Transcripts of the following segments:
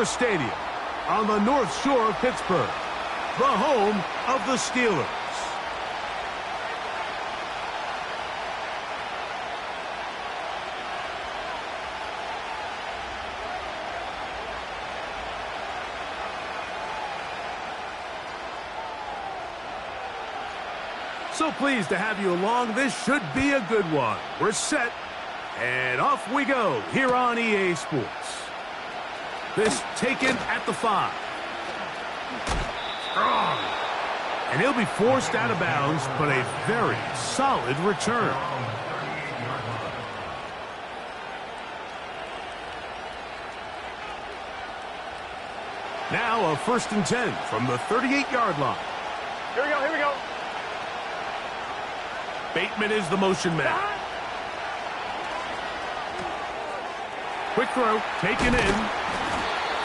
Sports Stadium on the North Shore of Pittsburgh, the home of the Steelers. So pleased to have you along. This should be a good one. We're set, and off we go here on EA Sports. This taken at the 5. Strong. And he'll be forced out of bounds, but a very solid return. Now a 1st and 10 from the 38-yard line. Here we go, here we go. Bateman is the motion man. Quick throw, taken in.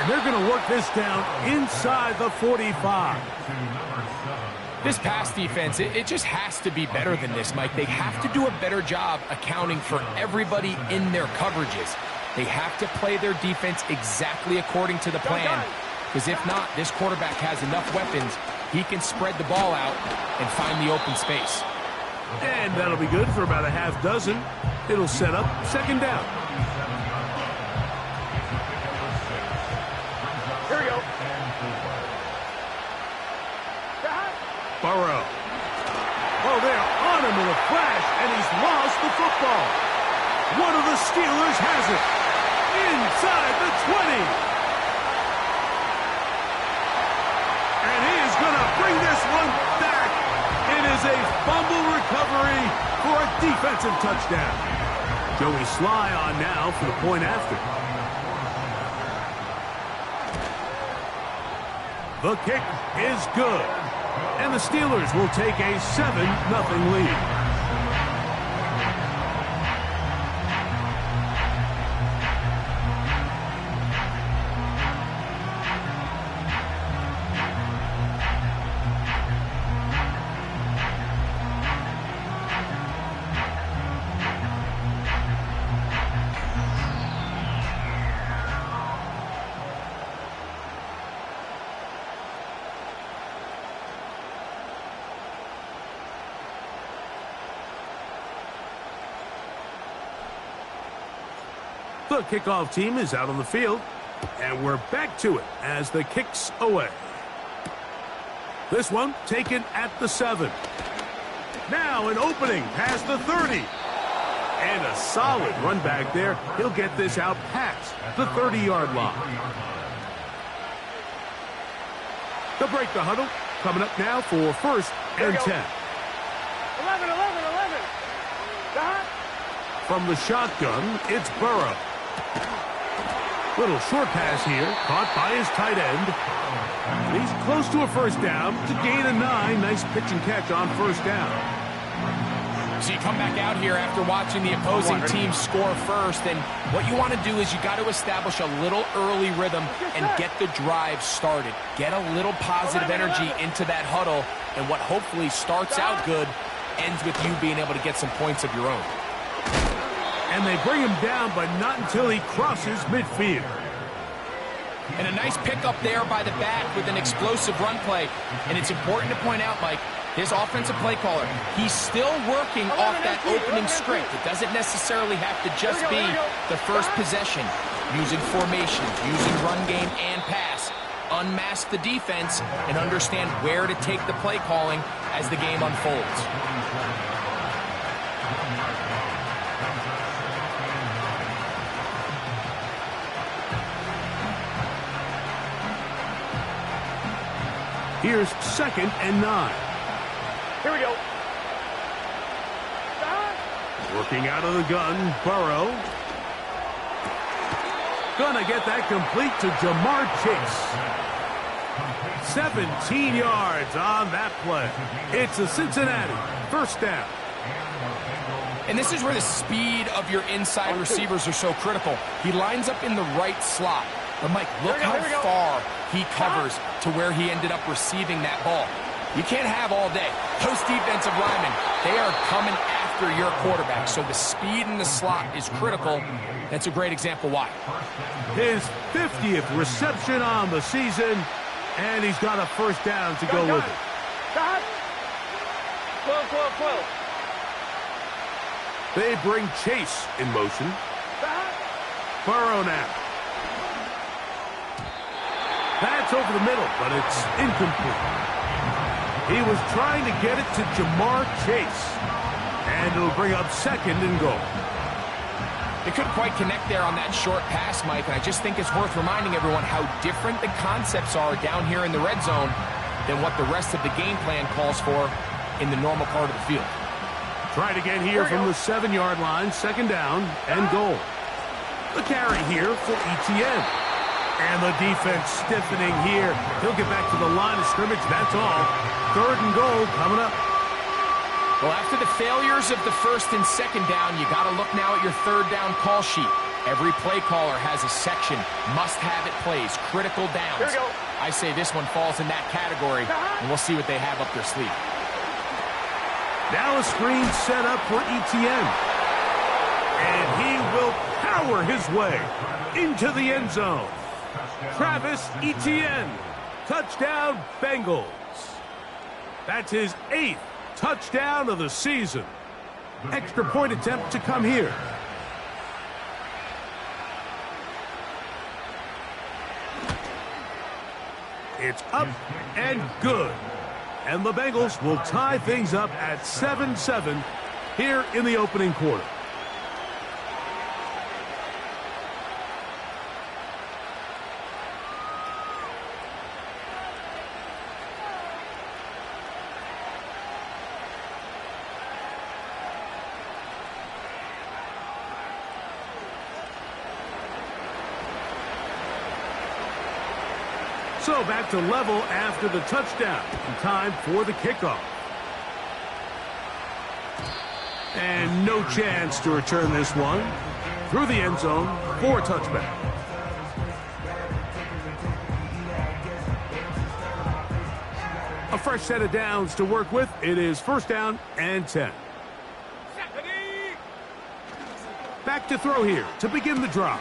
And they're going to work this down inside the 45. This pass defense, it just has to be better than this, Mike. They have to do a better job accounting for everybody in their coverages. They have to play their defense exactly according to the plan. Because if not, this quarterback has enough weapons. He can spread the ball out and find the open space. And that'll be good for about a half dozen. It'll set up 2nd down. Here we go. Burrow. Oh, they're on him with a flash, and he's lost the football. One of the Steelers has it. Inside the 20. And he is going to bring this one back. It is a fumble recovery for a defensive touchdown. Joey Sly on now for the point after. The kick is good. And the Steelers will take a 7-0 lead. The kickoff team is out on the field, and we're back to it as the kick's away. This one taken at the 7. Now an opening past the 30. And a solid run back there. He'll get this out past the 30-yard line. They'll break the huddle. Coming up now for 1st and 10. 11. From the shotgun, it's Burrow. Little short pass here, caught by his tight end. He's close to a 1st down to gain a 9. Nice pitch and catch on 1st down. So you come back out here after watching the opposing team score first, and what you want to do is you got to establish a little early rhythm and get the drive started. Get a little positive energy into that huddle, and what hopefully starts out good ends with you being able to get some points of your own. And they bring him down, but not until he crosses midfield. And a nice pickup there by the back with an explosive run play. And it's important to point out, Mike, his offensive play caller, he's still working off that opening script. It doesn't necessarily have to just be the first possession. Using formations, using run game and pass. Unmask the defense and understand where to take the play calling as the game unfolds. Here's 2nd and 9. Here we go. Working out of the gun, Burrow. Gonna get that complete to Jamar Chase. 17 yards on that play. It's a Cincinnati 1st down. And this is where the speed of your inside receivers are so critical. He lines up in the right slot. But, Mike, look how far he covers to where he ended up receiving that ball. You can't have all day. Those defensive linemen, they are coming after after your quarterback, so the speed in the slot is critical. That's a great example why. His 50th reception on the season, and he's got a first down to go with it. 12. They bring Chase in motion. Burrow now. That's over the middle, but it's incomplete. He was trying to get it to Jamar Chase, and it'll bring up second and goal. They couldn't quite connect there on that short pass, Mike, and I just think it's worth reminding everyone how different the concepts are down here in the red zone than what the rest of the game plan calls for in the normal part of the field. Try to get here from the 7-yard line, second down and goal. The carry here for Etienne. And the defense stiffening here. He'll get back to the line of scrimmage, that's all. Third and goal coming up. Well, after the failures of the first and second down, you got to look now at your third down call sheet. Every play caller has a section, must-have-it plays, critical downs. Here we go. I say this one falls in that category, and we'll see what they have up their sleeve. Now a screen set up for Etienne. And he will power his way into the end zone. Travis Etienne, touchdown Bengals. That's his 8th touchdown of the season. Extra point attempt to come here. It's up and good. And the Bengals will tie things up at 7-7 here in the opening quarter. So back to level after the touchdown. Time for the kickoff. And no chance to return this one. Through the end zone for a touchback. A fresh set of downs to work with. It is first down and 10. Back to throw here to begin the drive.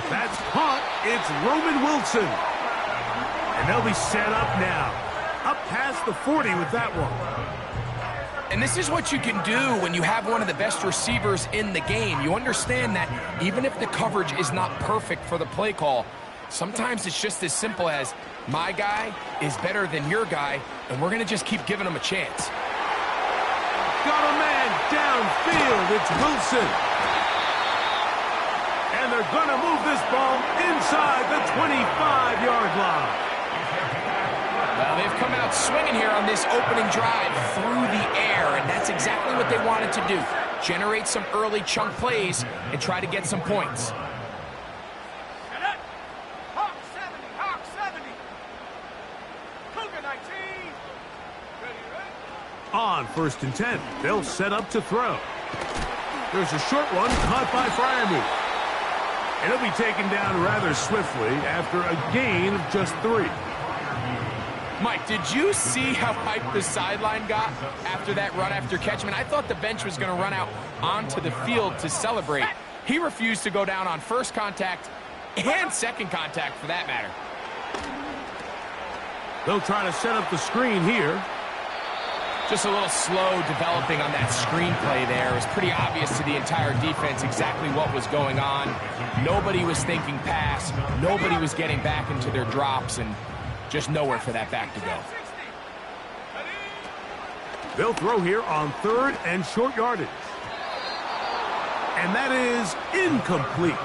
That's caught. It's Roman Wilson. And they'll be set up now. Up past the 40 with that one. And this is what you can do when you have one of the best receivers in the game. You understand that even if the coverage is not perfect for the play call, sometimes it's just as simple as, my guy is better than your guy, and we're going to just keep giving him a chance. Got a man downfield. It's Wilson. And they're going to move this ball inside the 25-yard line. Well, they've come out swinging here on this opening drive through the air, and that's exactly what they wanted to do. Generate some early chunk plays and try to get some points. Hawk 70. Cougar 19. Ready. On first and 10, they'll set up to throw. There's a short one caught by Freiermuth. And he'll be taken down rather swiftly after a gain of just 3. Mike, did you see how hyped the sideline got after that run after catch? I mean, I thought the bench was going to run out onto the field to celebrate. He refused to go down on first contact and second contact, for that matter. They'll try to set up the screen here. Just a little slow developing on that screenplay there. It was pretty obvious to the entire defense exactly what was going on. Nobody was thinking pass. Nobody was getting back into their drops, and just nowhere for that back to go. They'll throw here on third and short yardage. And that is incomplete.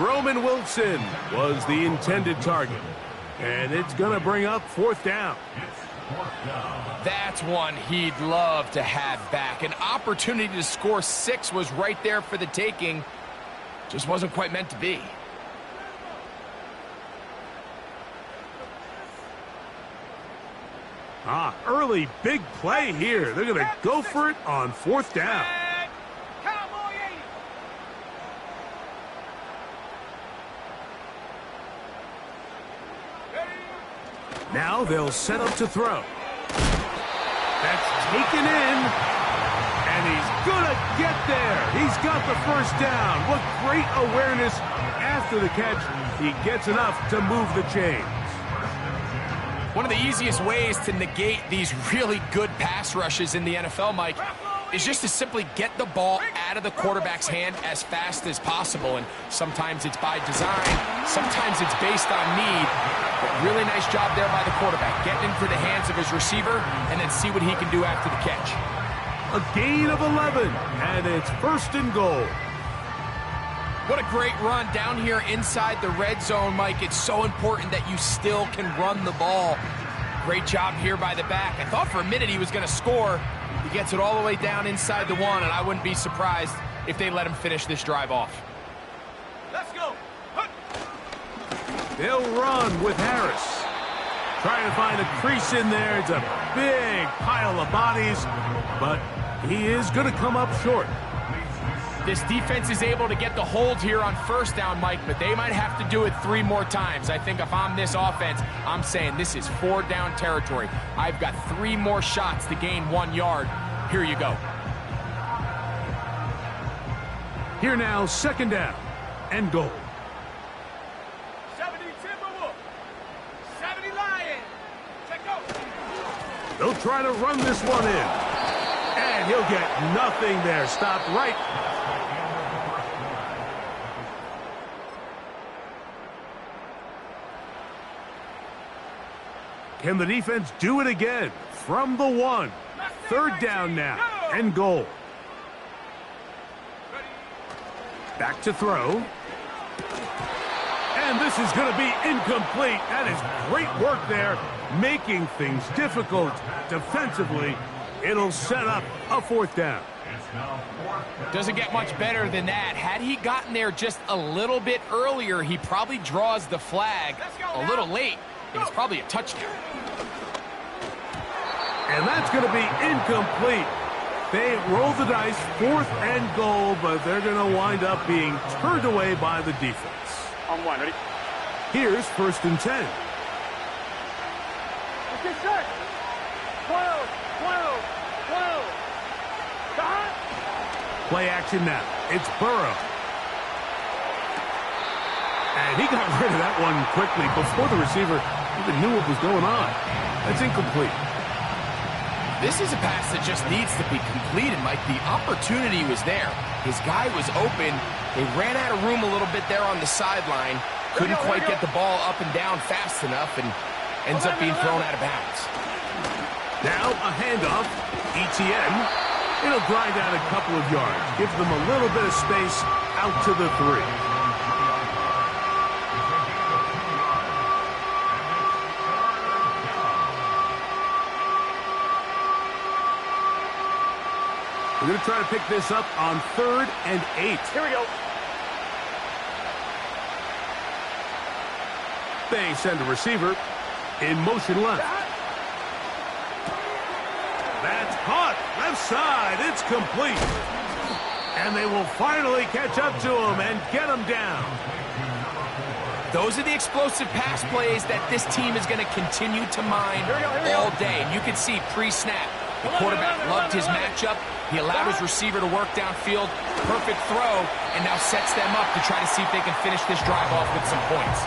Roman Wilson was the intended target. And it's going to bring up fourth down. That's one he'd love to have back. An opportunity to score 6 was right there for the taking. Just wasn't quite meant to be. Early big play here. They're going to go for it on fourth down. Now they'll set up to throw. That's taken in. And And he's gonna get there. He's got the first down. What great awareness after the catch. He gets enough to move the chains. One of the easiest ways to negate these really good pass rushes in the NFL, Mike, is just to simply get the ball out of the quarterback's hand as fast as possible. And sometimes it's by design, sometimes it's based on need. But really nice job there by the quarterback, getting into the hands of his receiver and then see what he can do after the catch. A gain of 11, and it's 1st and goal. What a great run down here inside the red zone, Mike. It's so important that you still can run the ball. Great job here by the back. I thought for a minute he was going to score. He gets it all the way down inside the 1, and I wouldn't be surprised if they let him finish this drive off. Let's go. They'll run with Harris. Trying to find a crease in there. It's a big pile of bodies, but he is going to come up short. This defense is able to get the hold here on 1st down, Mike, but they might have to do it 3 more times. I think if I'm this offense, I'm saying this is 4 down territory. I've got 3 more shots to gain 1 yard. Here you go. Here now, 2nd down and goal. 70 Timberwolf. 70 Lion. Check go. They'll try to run this one in. And he'll get nothing there. Stopped right. Can the defense do it again? From the 1. 3rd down now and goal. Back to throw. And this is going to be incomplete. That is great work there, making things difficult defensively. It'll set up a 4th down. Doesn't get much better than that. Had he gotten there just a little bit earlier, he probably draws the flag a little late. I think it's probably a touchdown. And that's going to be incomplete. They roll the dice, 4th and goal, but they're going to wind up being turned away by the defense. On 1, ready? Here's 1st and 10. Okay, set. 12. Play action now. It's Burrow. And he got rid of that one quickly before the receiver even knew what was going on. That's incomplete. This is a pass that just needs to be completed, Mike. The opportunity was there. His guy was open. They ran out of room a little bit there on the sideline. Couldn't quite get the ball up and down fast enough and ends up being thrown out of bounds. Now a handoff. ETN. It'll grind out a couple of yards. Give them a little bit of space out to the 3. We're going to try to pick this up on 3rd and 8. Here we go. They send a receiver in motion left. That's caught. Left side. It's complete. And they will finally catch up to him and get him down. Those are the explosive pass plays that this team is going to continue to mine all day. And you can see pre-snap, the quarterback loved his matchup. He allowed his receiver to work downfield. Perfect throw, and now sets them up to try to see if they can finish this drive off with some points.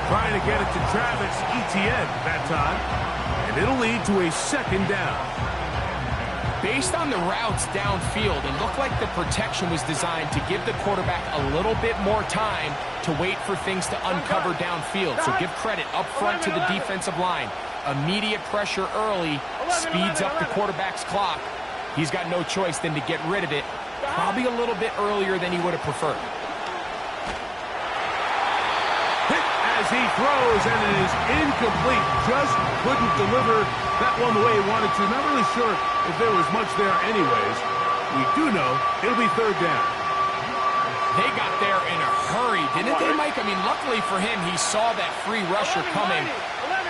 Trying to get it to Travis Etienne that time. And it'll lead to a 2nd down. Based on the routes downfield, it looked like the protection was designed to give the quarterback a little bit more time to wait for things to uncover downfield. So give credit up front to the defensive line. Immediate pressure early speeds up the quarterback's clock. He's got no choice than to get rid of it, probably a little bit earlier than he would have preferred. Hit as he throws, and it is incomplete. Just couldn't deliver that one the way he wanted to. Not really sure if there was much there anyways. We do know it'll be 3rd down. They got there in a hurry, didn't they, Mike? I mean, luckily for him, he saw that free rusher coming,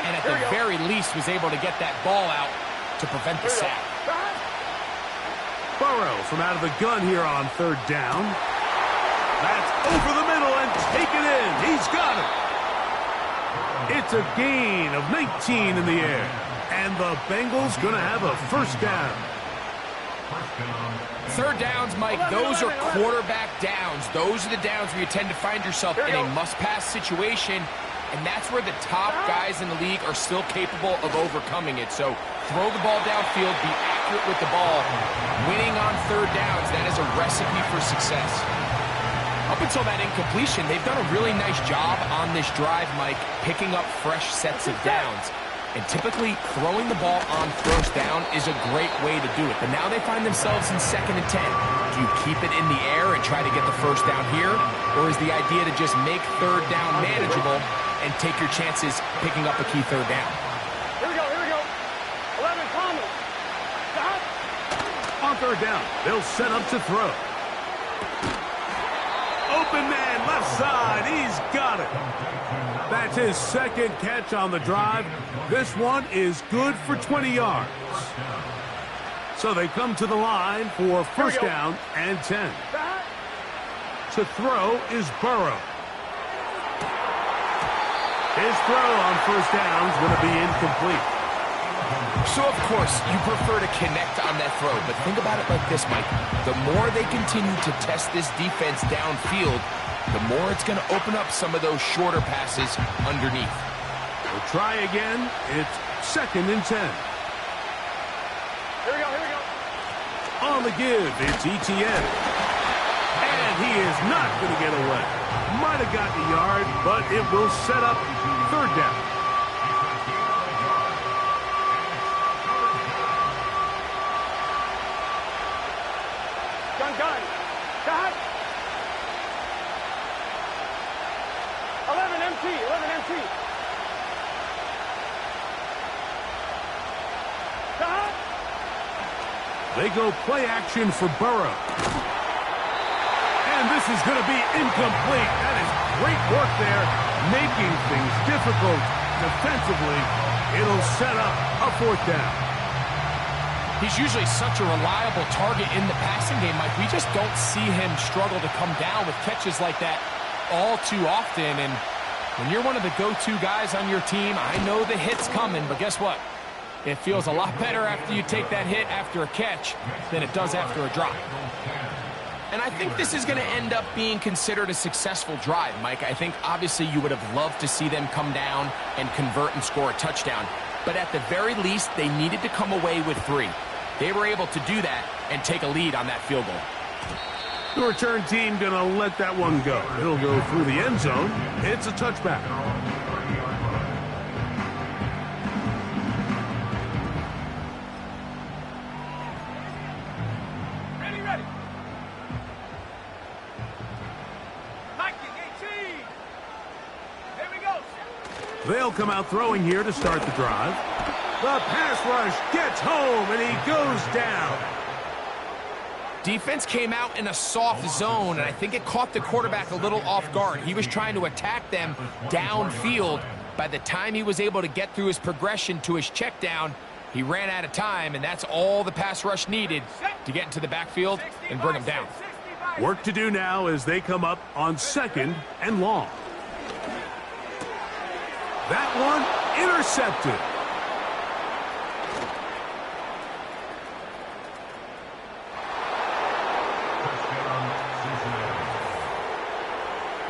and at the very least was able to get that ball out to prevent the sack. Burrow from out of the gun here on 3rd down. That's over the middle and taken in. He's got it. It's a gain of 19 in the air. And the Bengals going to have a 1st down. Third downs, Mike, those are quarterback downs. Those are the downs where you tend to find yourself in a must-pass situation, and that's where the top guys in the league are still capable of overcoming it. So throw the ball downfield, be accurate with the ball. Winning on third downs, that is a recipe for success. Up until that incompletion, they've done a really nice job on this drive, Mike, picking up fresh sets of downs. And typically, throwing the ball on first down is a great way to do it. But now they find themselves in 2nd and 10. Do you keep it in the air and try to get the first down here? Or is the idea to just make third down manageable and take your chances picking up a key third down? Here we go, here we go. 11, Thomas. Stop. On third down, they'll set up to throw. Open man, left side, he's got it. That's his 2nd catch on the drive. This one is good for 20 yards. So they come to the line for first down and 10. To throw is Burrow. His throw on first down is going to be incomplete. So, of course, you prefer to connect on that throw, but think about it like this, Mike. The more they continue to test this defense downfield, the more it's going to open up some of those shorter passes underneath. We'll try again. It's 2nd and 10. Here we go, here we go. On the give, it's ETN. And he is not going to get away. Might have gotten a yard, but it will set up third down. Gun. Got. 11 MT, 11 MT. Got. They go play action for Burrow. And this is going to be incomplete. That is great work there, making things difficult defensively. It'll set up a fourth down. He's usually such a reliable target in the passing game, Mike. We just don't see him struggle to come down with catches like that all too often. And when you're one of the go-to guys on your team, I know the hit's coming, but guess what? It feels a lot better after you take that hit after a catch than it does after a drop. And I think this is going to end up being considered a successful drive, Mike. I think obviously you would have loved to see them come down and convert and score a touchdown. But at the very least, they needed to come away with 3. They were able to do that and take a lead on that field goal. The return team going to let that one go. It'll go through the end zone. It's a touchback. Ready. Hiking 18. There we go. They'll come out throwing here to start the drive. The pass rush gets home, and he goes down. Defense came out in a soft zone, and I think it caught the quarterback a little off guard. He was trying to attack them downfield. By the time he was able to get through his progression to his check down, he ran out of time, and that's all the pass rush needed to get into the backfield and bring him down. Work to do now as they come up on 2nd and long. That one intercepted.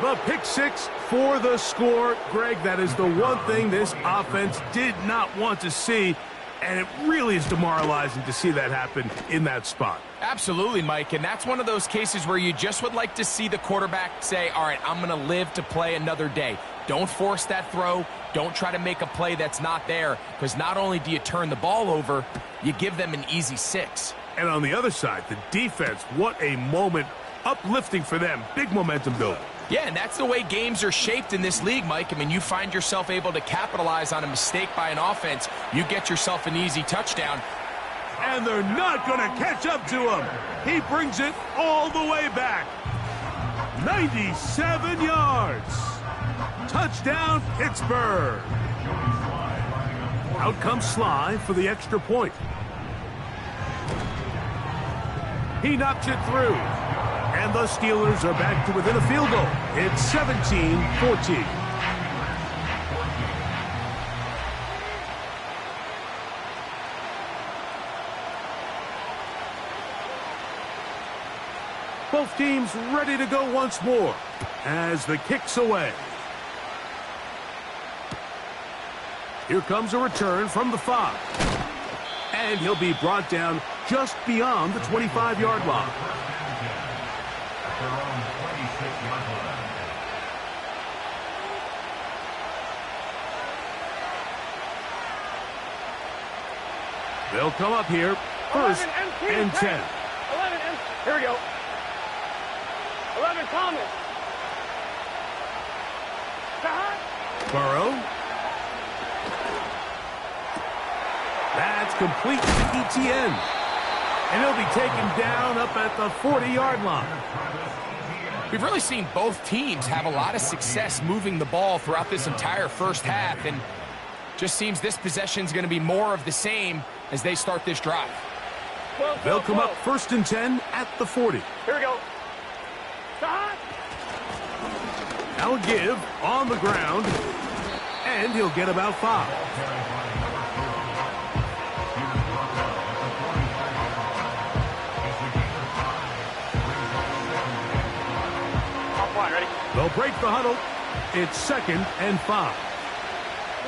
The pick 6 for the score. Greg, that is the one thing this offense did not want to see, and it really is demoralizing to see that happen in that spot. Absolutely, Mike, and that's one of those cases where you just would like to see the quarterback say, all right, I'm going to live to play another day. Don't force that throw. Don't try to make a play that's not there, because not only do you turn the ball over, you give them an easy 6. And on the other side, the defense, what a moment. Uplifting for them. Big momentum building. Yeah, and that's the way games are shaped in this league, Mike. I mean, you find yourself able to capitalize on a mistake by an offense. You get yourself an easy touchdown. And they're not going to catch up to him. He brings it all the way back. 97 yards. Touchdown, Pittsburgh. Out comes Sly for the extra point. He knocks it through. And the Steelers are back to within a field goal. It's 17-14. Both teams ready to go once more as the kick's away. Here comes a return from the 5. And he'll be brought down just beyond the 25-yard line. They'll come up here, first and 10. 11 and... Here we go. 11, Thomas. Burrow. That's complete to ETN. And he'll be taken down up at the 40-yard line. We've really seen both teams have a lot of success moving the ball throughout this entire first half, and just seems this possession's going to be more of the same as they start this drive. They'll come up first and 10 at the 40. Here we go. Now a give on the ground, and he'll get about 5. Ready? They'll break the huddle. It's second and 5.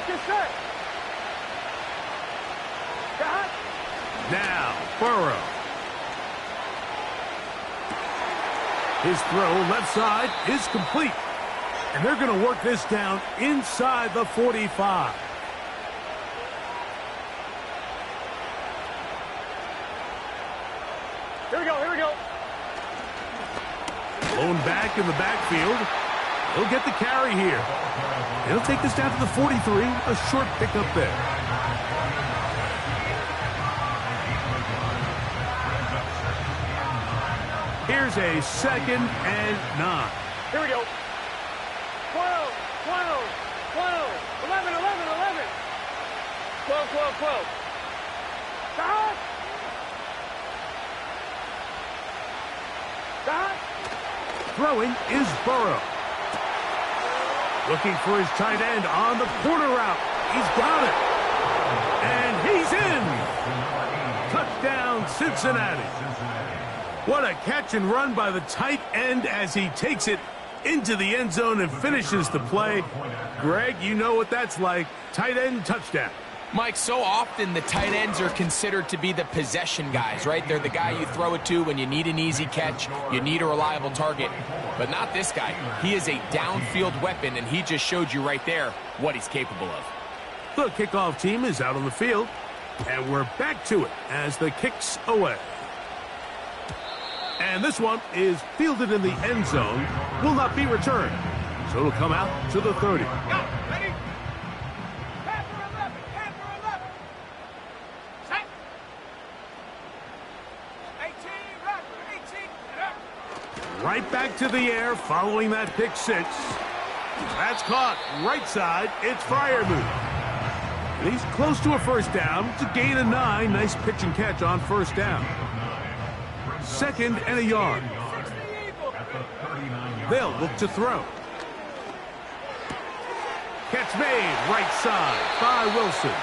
Get set. Now, Burrow. His throw left side is complete. And they're going to work this down inside the 45. Here we go, here we go. Blown back in the backfield. He'll get the carry here. He'll take this down to the 43. A short pickup there. Here's a second and 9. Here we go. 12, 12, 12, 11, 11, 11. 12, 12, 12. Stop. Stop. Throwing is Burrow. Looking for his tight end on the corner route. He's got it. And he's in. Touchdown, Cincinnati. What a catch and run by the tight end as he takes it into the end zone and finishes the play. Greg, you know what that's like. Tight end touchdown. Mike, so often the tight ends are considered to be the possession guys, right? They're the guy you throw it to when you need an easy catch, you need a reliable target. But not this guy. He is a downfield weapon, and he just showed you right there what he's capable of. The kickoff team is out on the field, and we're back to it as the kick's away. And this one is fielded in the end zone, will not be returned. So it'll come out to the 30. Ready? Pass for 11, pass for 11. Set. 18, right, 18, and up. Right back to the air following that pick 6. That's caught right side. It's Freiermuth. And he's close to a first down. It's a gain of 9. Nice pitch and catch on first down. Second and a yard. They'll look to throw. Catch made right side by Wilson.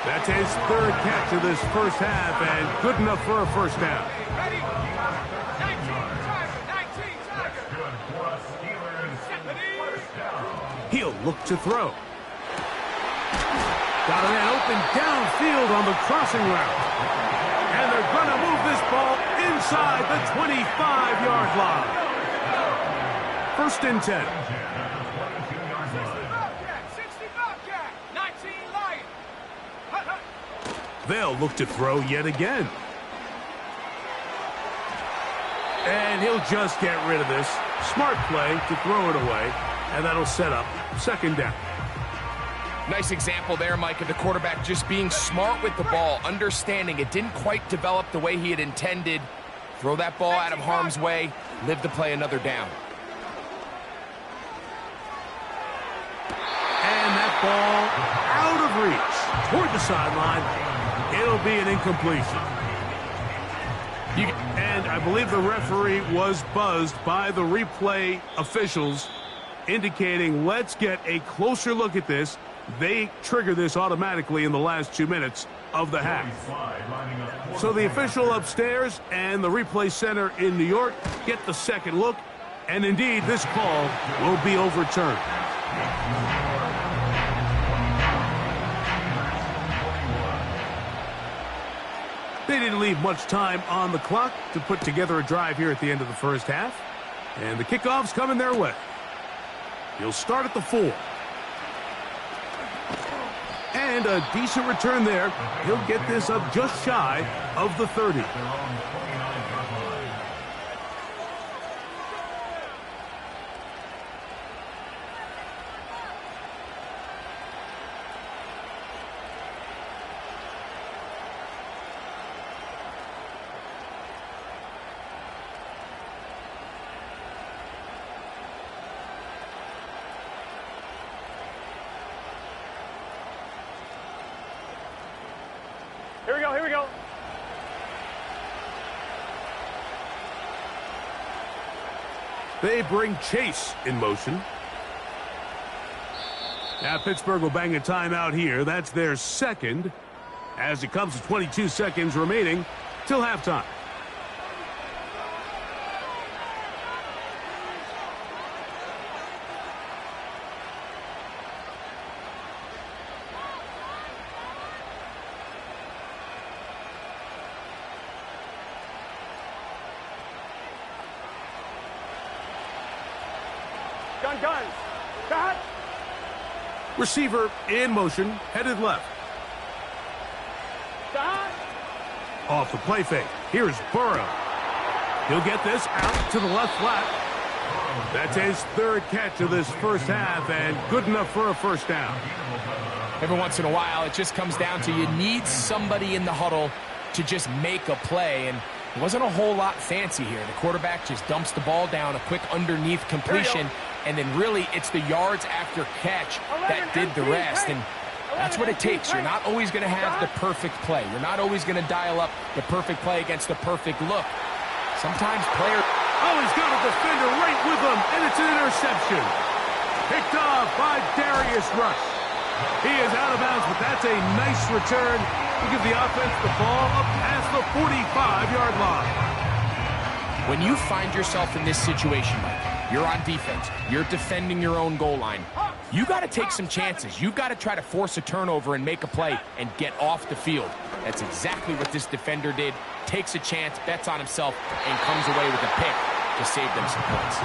That's his third catch of this first half and good enough for a first down. Ready? 19, He'll look to throw. Got a man open downfield on the crossing route. And they're going to move this ball inside the 25-yard line. First and 10. 60 Bobcat, 19 Lion. They'll look to throw yet again. And he'll just get rid of this. Smart play to throw it away. And that'll set up second down. Nice example there, Mike, of the quarterback just being smart with the ball, understanding it didn't quite develop the way he had intended. Throw that ball out of harm's way, live to play another down. And that ball out of reach toward the sideline. It'll be an incompletion. And I believe the referee was buzzed by the replay officials indicating let's get a closer look at this. They trigger this automatically in the last 2 minutes of the half. So the official upstairs and the replay center in New York get the second look, and indeed this call will be overturned. They didn't leave much time on the clock to put together a drive here at the end of the first half, and the kickoff's coming their way. He'll start at the 4. And a decent return there. He'll get this up just shy of the 30. Here we go, here we go. They bring Chase in motion. Now Pittsburgh will bang a timeout here. That's their second, as it comes to 22 seconds remaining till halftime. Gun. Cut. Receiver in motion, headed left. Cut. Off the play fake. Here's Burrow. He'll get this out to the left flat. That's his third catch of this first half, and good enough for a first down. Every once in a while, it just comes down to you need somebody in the huddle to just make a play, and it wasn't a whole lot fancy here. The quarterback just dumps the ball down, a quick underneath completion, and then really it's the yards after catch that did the rest. And that's what it takes. You're not always going to have the perfect play. You're not always going to dial up the perfect play against the perfect look. Sometimes players... Oh, he's got a defender right with him, and it's an interception. Picked off by Darius Rush. He is out of bounds, but that's a nice return to give the offense the ball up past the 45-yard line. When you find yourself in this situation, Mike, you're on defense, you're defending your own goal line, you got to take some chances. You got to try to force a turnover and make a play and get off the field. That's exactly what this defender did. Takes a chance, bets on himself, and comes away with a pick to save them some points.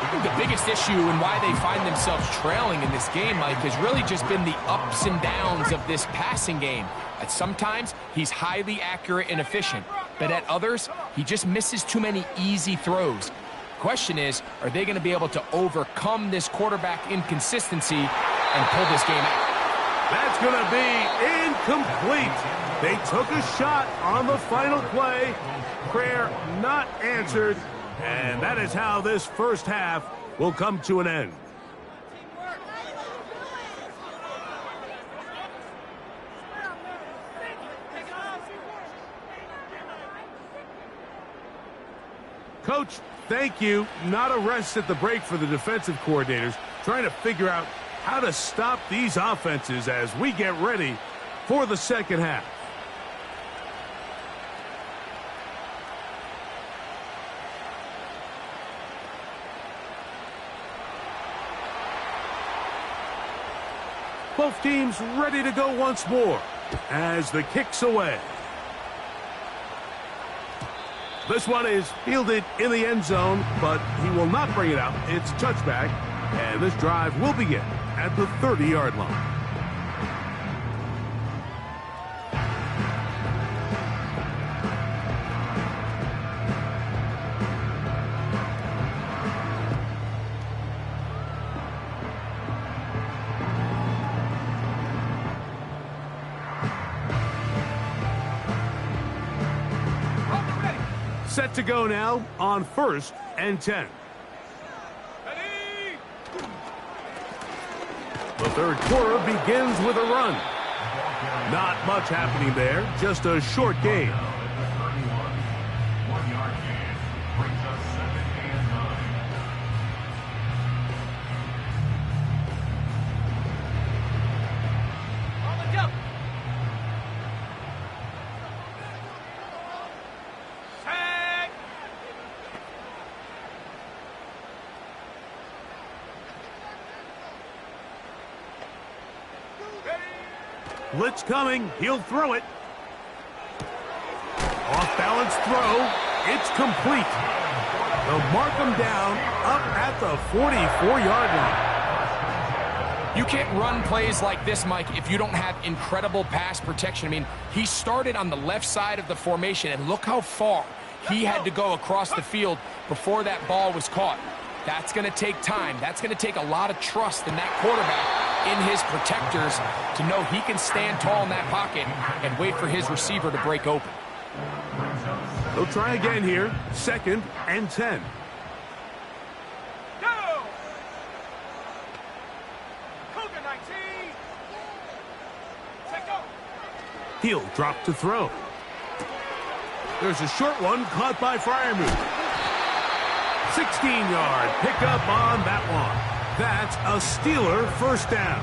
I think the biggest issue and why they find themselves trailing in this game, Mike, has really just been the ups and downs of this passing game. At sometimes, he's highly accurate and efficient, but at others, he just misses too many easy throws. Question is, are they going to be able to overcome this quarterback inconsistency and pull this game out? That's going to be incomplete. They took a shot on the final play. Prayer not answered. And that is how this first half will come to an end. Coach, thank you. Not a rest at the break for the defensive coordinators, trying to figure out how to stop these offenses as we get ready for the second half. Both teams ready to go once more as the kick's away. This one is fielded in the end zone, but he will not bring it out. It's a touchback, and this drive will begin at the 30-yard line. Set to go now on 1st and 10. Ready. The third quarter begins with a run. Not much happening there, just a short gain. Blitz coming. He'll throw it. Off-balance throw. It's complete. They'll mark him down up at the 44-yard line. You can't run plays like this, Mike, if you don't have incredible pass protection. I mean, he started on the left side of the formation, and look how far he had to go across the field before that ball was caught. That's going to take time. That's going to take a lot of trust in that quarterback, in his protectors, to know he can stand tall in that pocket and wait for his receiver to break open. They'll try again here. 2nd and 10. He'll drop to throw. There's a short one caught by Freiermuth. 16-yard pickup on that one. That's a Steeler first down.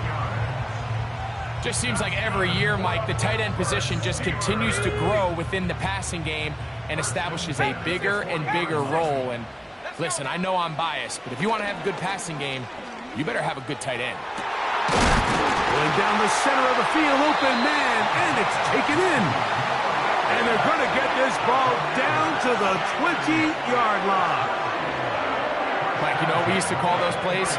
Just seems like every year, Mike, the tight end position just continues to grow within the passing game and establishes a bigger and bigger role. And listen, I know I'm biased, but if you want to have a good passing game, you better have a good tight end. Going down the center of the field, open man, and it's taken in. And they're going to get this ball down to the 20-yard line. Mike, you know what we used to call those plays?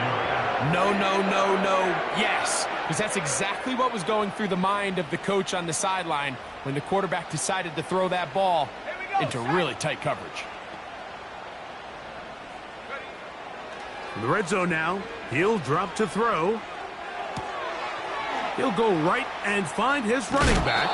No, no, no, no, yes. Because that's exactly what was going through the mind of the coach on the sideline when the quarterback decided to throw that ball into really tight coverage. In the red zone now, he'll drop to throw. He'll go right and find his running back.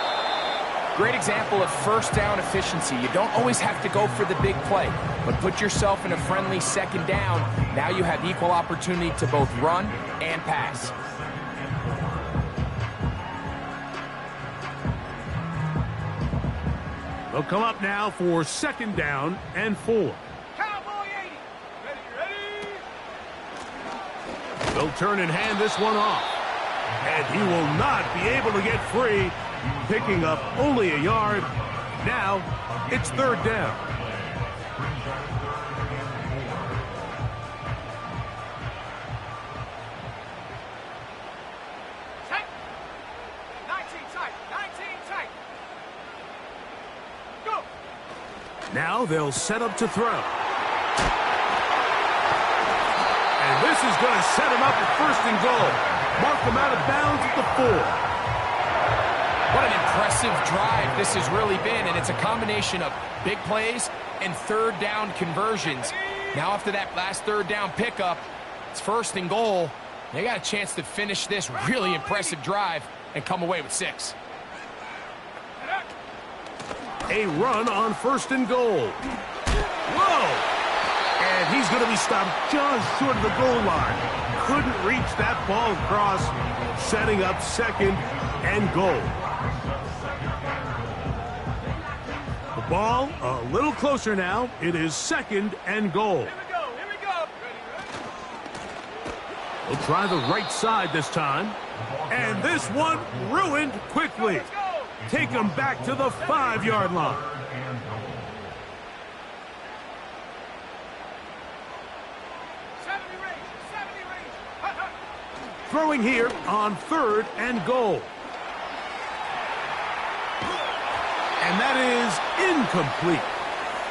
Great example of first down efficiency. You don't always have to go for the big play, but put yourself in a friendly second down. Now you have equal opportunity to both run and pass. They'll come up now for 2nd down and 4. Cowboy 80. Ready. They'll turn and hand this one off. And he will not be able to get free, picking up only a yard. Now, it's 3rd down. Tight. 19 tight. 19 tight. Go. Now they'll set up to throw. And this is going to set him up at 1st and goal. Mark him out of bounds at the 4. What an impressive drive this has really been, and it's a combination of big plays and 3rd down conversions. Now after that last 3rd down pickup, it's 1st and goal. They got a chance to finish this really impressive drive and come away with 6. A run on 1st and goal. Whoa! And he's going to be stopped just short of the goal line. Couldn't reach that ball across, setting up 2nd and goal. The ball a little closer now. It is 2nd and goal. Here we go. We'll try the right side this time. And this one ruined quickly. Take him back to the 5-yard line. Throwing here on 3rd and goal. And that is incomplete.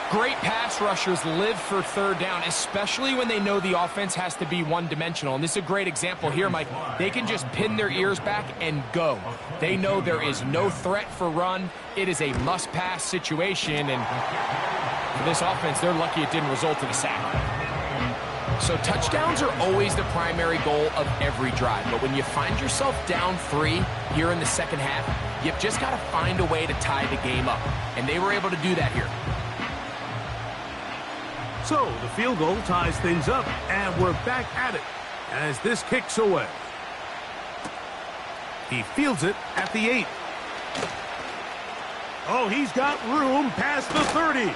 Great pass rushers live for 3rd down, especially when they know the offense has to be one-dimensional. And this is a great example here, Mike. They can just pin their ears back and go. They know there is no threat for run. It is a must-pass situation. And for this offense, they're lucky it didn't result in a sack. So touchdowns are always the primary goal of every drive. But when you find yourself down 3 here in the 2nd half, you've just got to find a way to tie the game up. And they were able to do that here. So the field goal ties things up, and we're back at it as this kicks away. He fields it at the 8. Oh, he's got room past the 30.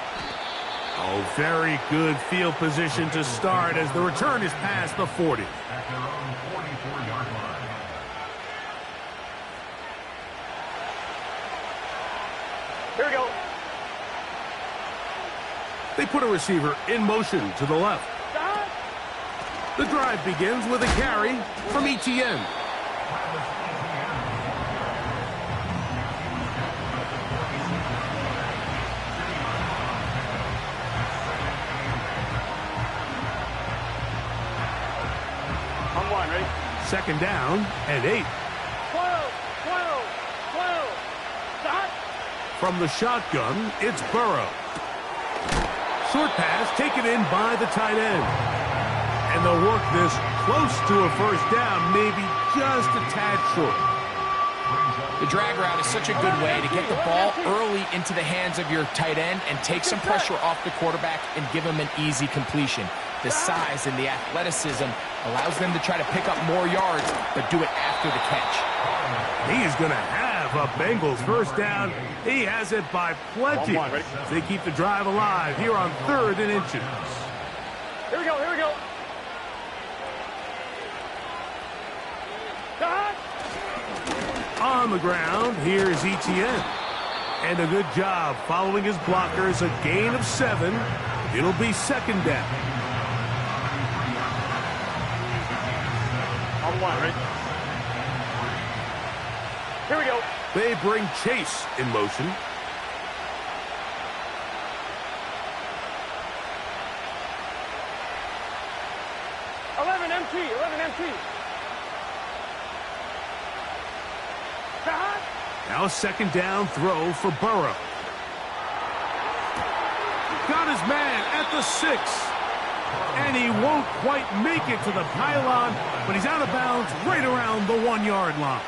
Oh, very good field position to start as the return is past the 40. Here we go. They put a receiver in motion to the left. The drive begins with a carry from Etienne. Second down and 8. 12, 12, 12. Stop. From the shotgun, it's Burrow. Short pass taken in by the tight end. And they'll work this close to a first down, maybe just a tad short. The drag route is such a good way to get the ball early into the hands of your tight end and take some pressure off the quarterback and give him an easy completion. The size and the athleticism allows them to try to pick up more yards, but do it after the catch. He is going to have a Bengals first down. He has it by plenty. They keep the drive alive here on 3rd and inches. Here we go, here we go. Stop. On the ground, here's Etienne. And a good job following his blockers, a gain of 7. It'll be second down. On one, right? Here we go. They bring Chase in motion. Eleven empty. Stop. Now a second down throw for Burrow. Got his man at the 6. And he won't quite make it to the pylon, but he's out of bounds right around the 1-yard line.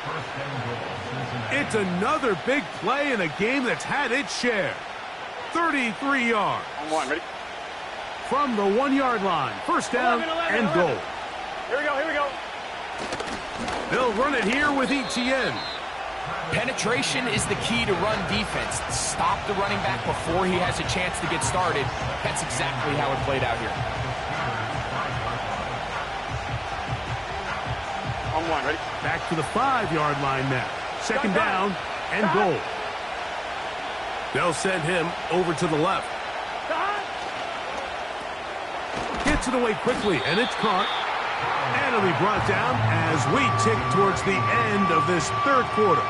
It's another big play in a game that's had its share. 33 yards. On one, ready? From the 1-yard line, first down 11, and 11. goal. Here we go. They'll run it here with Etienne. Penetration is the key to run defense. Stop the running back before he has a chance to get started. That's exactly how it played out here. On one, ready? Back to the 5-yard line now. Second down and goal. They'll send him over to the left. Stop. Gets it away quickly, and it's caught. And it'll be brought down as we tick towards the end of this 3rd quarter.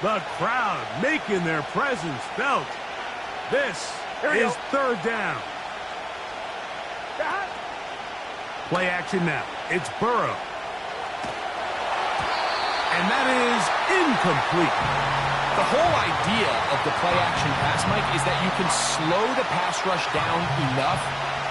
The crowd making their presence felt. This is 3rd down. Stop. Play action now. It's Burrow. And that is incomplete. The whole idea of the play action pass, Mike, is that you can slow the pass rush down enough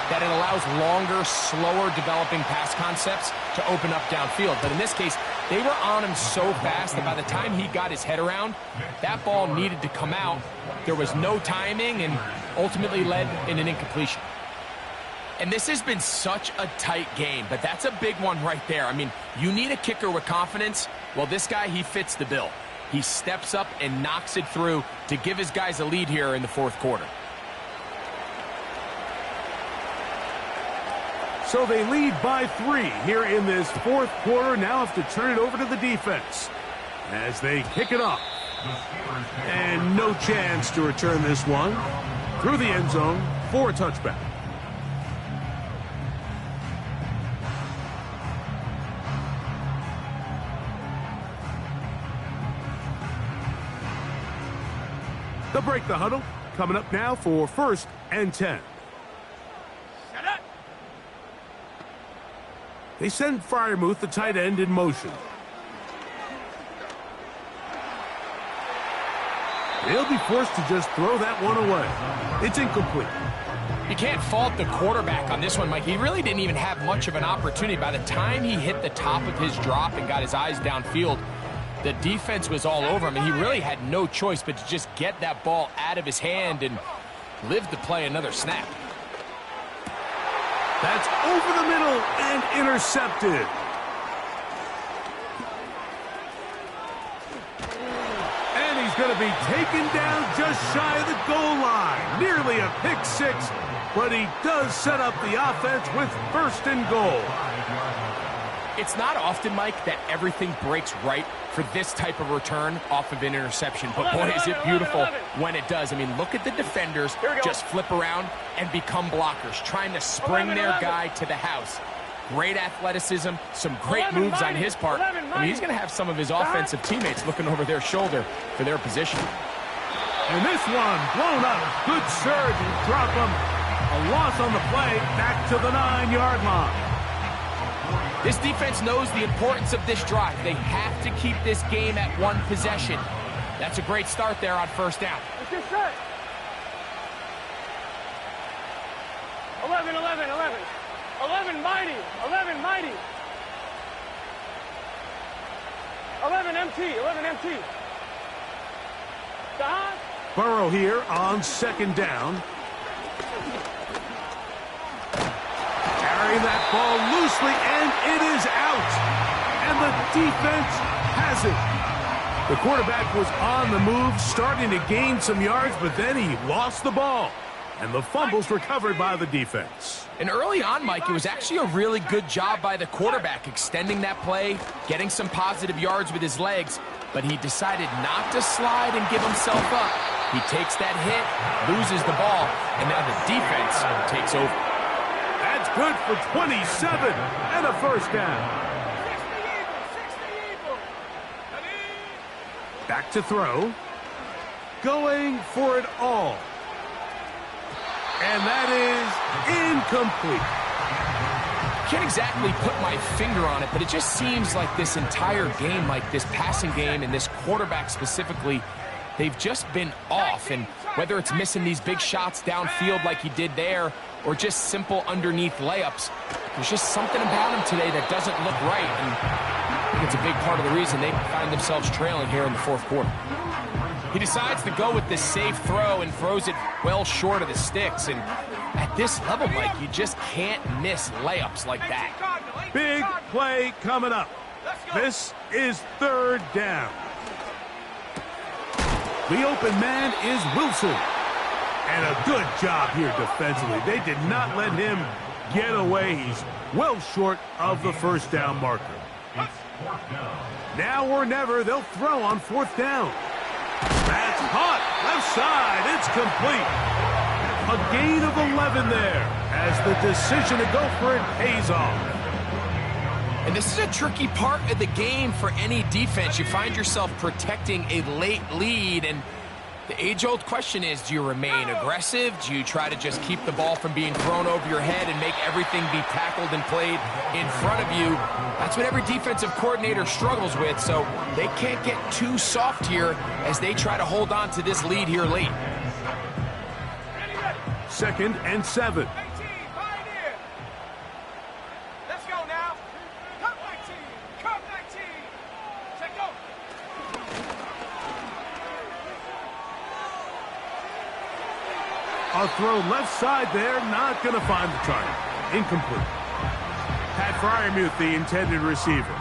that it allows longer, slower developing pass concepts to open up downfield. But in this case, they were on him so fast that by the time he got his head around, that ball needed to come out. There was no timing and ultimately led in an incompletion. And this has been such a tight game, but that's a big one right there. I mean, you need a kicker with confidence. Well, this guy, he fits the bill. He steps up and knocks it through to give his guys a lead here in the 4th quarter. So they lead by 3 here in this 4th quarter. Now have to turn it over to the defense as they kick it off. And no chance to return this one through the end zone for a touchback. They'll break the huddle. Coming up now for 1st and 10. Shut up. They send Freiermuth, the tight end, in motion. They'll be forced to just throw that one away. It's incomplete. You can't fault the quarterback on this one, Mike. He really didn't even have much of an opportunity. By the time he hit the top of his drop and got his eyes downfield, the defense was all over him, and he really had no choice but to just get that ball out of his hand and live to play another snap. That's over the middle and intercepted. And he's going to be taken down just shy of the goal line. Nearly a pick 6, but he does set up the offense with 1st and goal. It's not often, Mike, that everything breaks right for this type of return off of an interception. But, boy, is it beautiful when it does. I mean, look at the defenders just flip around and become blockers, trying to spring their guy to the house. Great athleticism, some great moves on his part. I mean, he's going to have some of his offensive teammates looking over their shoulder for their position. And this one blown up. Good surge and drop him. A loss on the play, back to the 9-yard line. This defense knows the importance of this drive. They have to keep this game at one possession. That's a great start there on first down. Let's get set. 11, 11, 11. 11 mighty. 11 mighty. 11 MT. 11 MT. Don. Burrow here on second down. Carrying that ball loosely, and it is out. And the defense has it. The quarterback was on the move, starting to gain some yards, but then he lost the ball. And the fumble's recovered by the defense. And early on, Mike, it was actually a really good job by the quarterback, extending that play, getting some positive yards with his legs, but he decided not to slide and give himself up. He takes that hit, loses the ball, and now the defense takes over. That's good for 27 and a first down. 60 Eagles. Back to throw. Going for it all. And that is incomplete. Can't exactly put my finger on it, but it just seems like this entire game, like this passing game and this quarterback specifically, they've just been off. And whether it's missing these big shots downfield like he did there or just simple underneath layups, there's just something about him today that doesn't look right. And I think it's a big part of the reason they find themselves trailing here in the fourth quarter. He decides to go with this safe throw and throws it well short of the sticks. And at this level, Mike, you just can't miss layups like that. Big play coming up. This is third down. The open man is Wilson. And a good job here defensively. They did not let him get away. He's well short of the first down marker. Now or never, they'll throw on fourth down. That's caught. Left side. It's complete. A gain of 11 there as the decision to go for it pays off. And this is a tricky part of the game for any defense. You find yourself protecting a late lead, and the age-old question is, do you remain aggressive? Do you try to just keep the ball from being thrown over your head and make everything be tackled and played in front of you? That's what every defensive coordinator struggles with, so they can't get too soft here as they try to hold on to this lead here late. 2nd and 7. Let's go now. Come 19. Come 19. Check go. A throw left side there, not going to find the target. Incomplete. Pat Fryermuth, the intended receiver.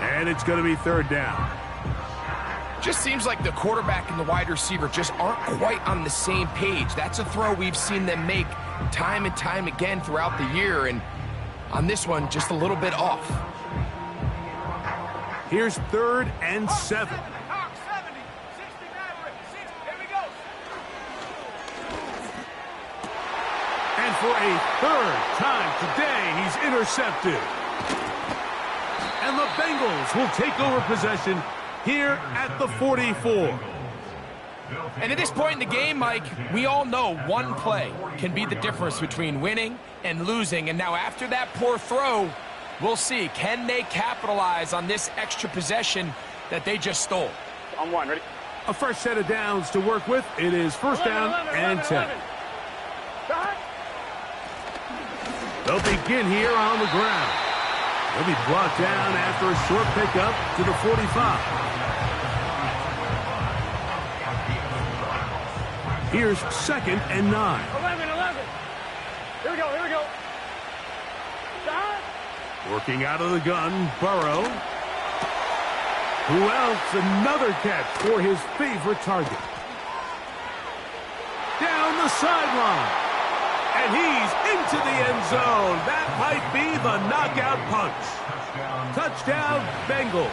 And it's going to be third down. Just seems like the quarterback and the wide receiver just aren't quite on the same page. That's a throw we've seen them make time and time again throughout the year, and on this one, just a little bit off. Here's 3rd and 7. 70, 60, Maverick. 60. Here we go. And for a third time today, he's intercepted. And the Bengals will take over possession here at the 44. And at this point in the game, Mike, we all know one play can be the difference between winning and losing. And now after that poor throw, we'll see, can they capitalize on this extra possession that they just stole? On one, ready? A fresh set of downs to work with. It is first down and 10. They'll begin here on the ground. They'll be brought down after a short pickup to the 45. Here's 2nd and 9. 11. Here we go. Stop. Working out of the gun, Burrow. Who else? Another catch for his favorite target. Down the sideline. And he's into the end zone. That might be the knockout punch. Touchdown, Bengals.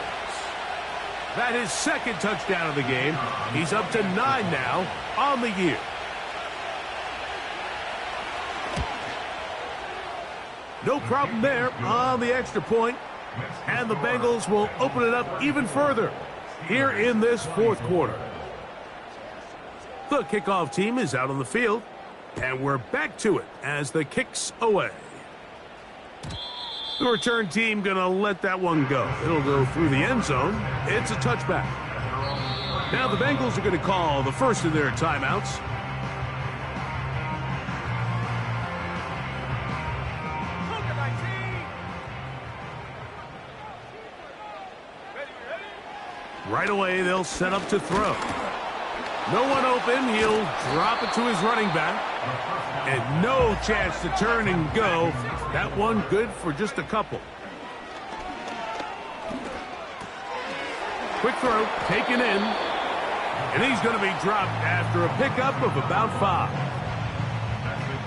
That is second touchdown of the game. He's up to 9 now on the year. No problem there on the extra point. And the Bengals will open it up even further here in this fourth quarter. The kickoff team is out on the field. And we're back to it as the kick's away. The return team going to let that one go. It'll go through the end zone. It's a touchback. Now the Bengals are going to call the first of their timeouts. Right away, they'll set up to throw. No one open. He'll drop it to his running back. And no chance to turn and go. That one good for just a couple. Quick throw, taken in. And he's going to be dropped after a pickup of about 5.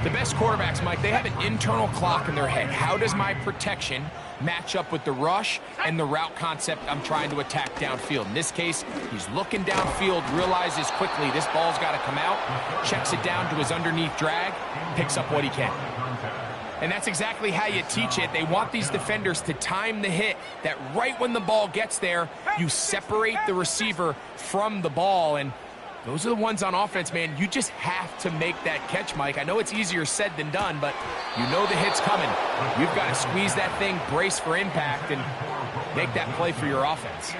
The best quarterbacks, Mike, they have an internal clock in their head. How does my protection match up with the rush and the route concept I'm trying to attack downfield? In this case, he's looking downfield, realizes quickly this ball's got to come out, checks it down to his underneath drag, picks up what he can. And that's exactly how you teach it. They want these defenders to time the hit, that right when the ball gets there, you separate the receiver from the ball. And those are the ones on offense, man. You just have to make that catch, Mike. I know it's easier said than done, but you know the hit's coming. You've got to squeeze that thing, brace for impact, and make that play for your offense.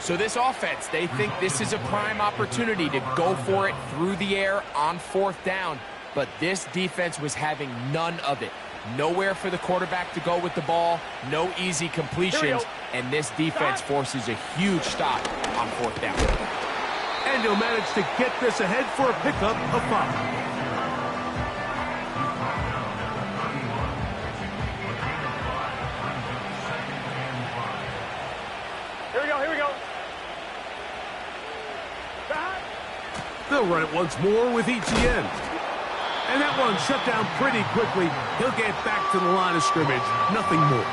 So this offense, they think this is a prime opportunity to go for it through the air on 4th down, but this defense was having none of it. Nowhere for the quarterback to go with the ball, no easy completions, and this defense forces a huge stop on 4th down. And he'll manage to get this ahead for a pickup of 5. Here we go. They'll run it once more with ETN. And that one shut down pretty quickly. He'll get back to the line of scrimmage. Nothing more.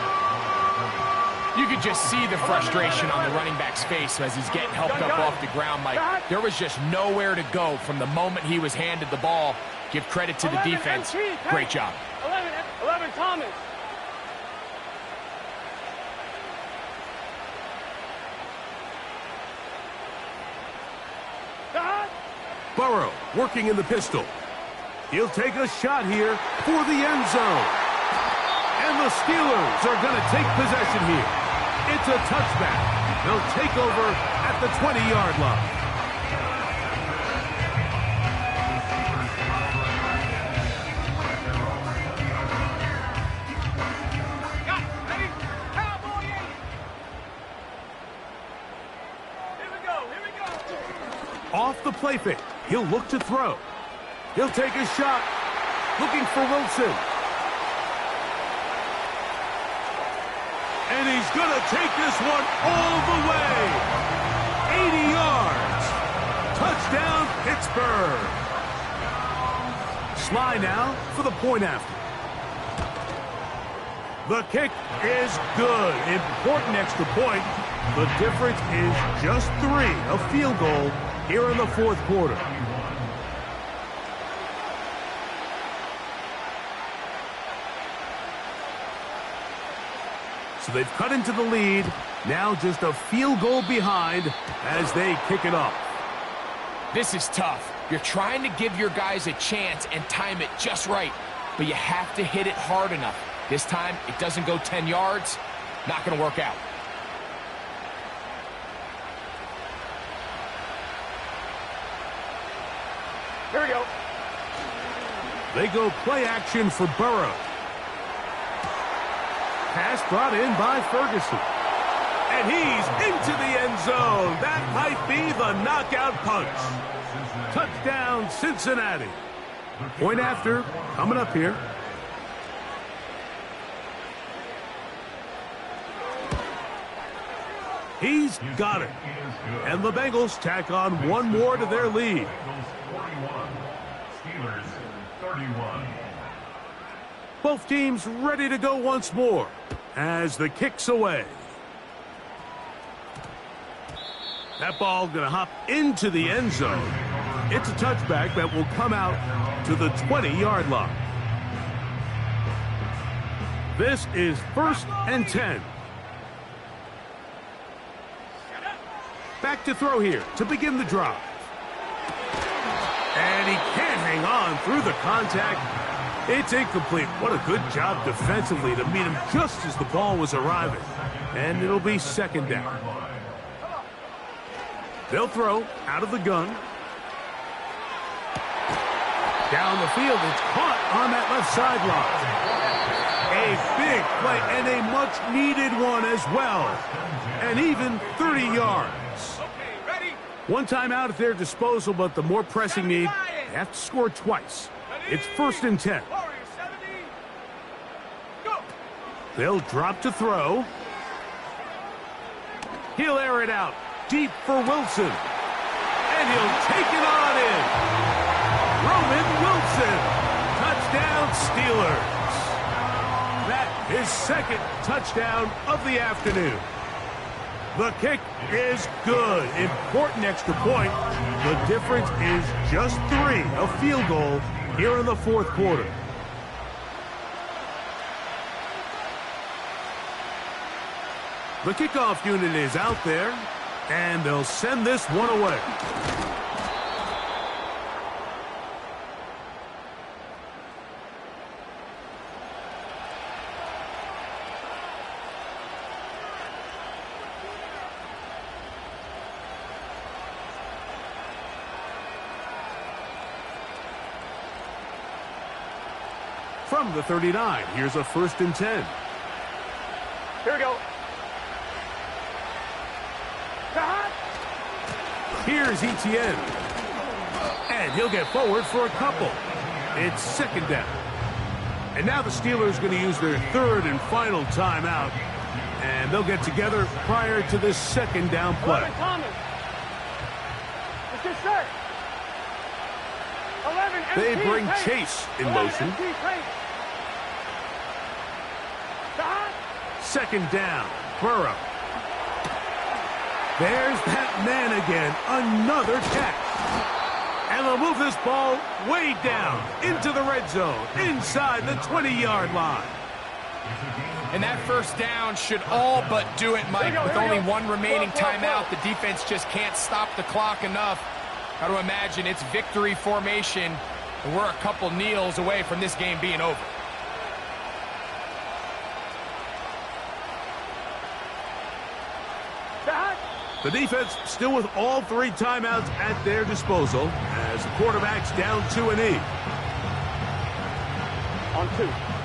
You could just see the frustration on the running back's face as he's getting helped up off the ground, Mike. There was just nowhere to go from the moment he was handed the ball. Give credit to the defense. Great job. 11 Thomas. Burrow working in the pistol. He'll take a shot here for the end zone. And the Steelers are going to take possession here. It's a touchback. They'll take over at the 20-yard line. Here we go. Off the play fake. He'll look to throw. He'll take a shot. Looking for Wilson. And he's going to take this one all the way. 80 yards. Touchdown, Pittsburgh. Sly now for the point after. The kick is good. Important extra point. The difference is just 3. A field goal here in the fourth quarter. So they've cut into the lead. Now just a field goal behind as they kick it off. This is tough. You're trying to give your guys a chance and time it just right, but you have to hit it hard enough. This time, it doesn't go 10 yards. Not going to work out. Here we go. They go play action for Burrow. Pass brought in by Ferguson. And he's into the end zone. That might be the knockout punch. Touchdown, Cincinnati. Point after, coming up here. He's got it. And the Bengals tack on one more to their lead. Steelers 31. Both teams ready to go once more as the kick's away. That ball going to hop into the end zone. It's a touchback that will come out to the 20-yard line. This is 1st and 10. Back to throw here to begin the drive. And he can't hang on through the contact. It's incomplete. What a good job defensively to meet him just as the ball was arriving. And it'll be 2nd down. They'll throw out of the gun. Down the field, it's caught on that left sideline. A big play and a much-needed one as well. And even 30 yards. One timeout at their disposal, but the more pressing need, they have to score twice. It's 1st and 10. They'll drop to throw. He'll air it out deep for Wilson. And he'll take it on in. Roman Wilson. Touchdown Steelers. That is 2nd touchdown of the afternoon. The kick is good. Important extra point. The difference is just 3. A field goal here in the 4th quarter. The kickoff unit is out there, and they'll send this one away. From the 39, here's a 1st and 10. Here we go. Here's Etienne. And he'll get forward for a couple. It's 2nd down. And now the Steelers are going to use their 3rd and final timeout. And they'll get together prior to this 2nd down play. They bring Chase in motion. 2nd down. Burrow. There's that man again. Another catch. And they'll move this ball way down into the red zone, inside the 20-yard line. And that 1st down should all but do it, Mike. With only one remaining timeout, the defense just can't stop the clock enough. Got to imagine it's victory formation, and we're a couple kneels away from this game being over. The defense still with all 3 timeouts at their disposal as the quarterback's down 2-E. On 2.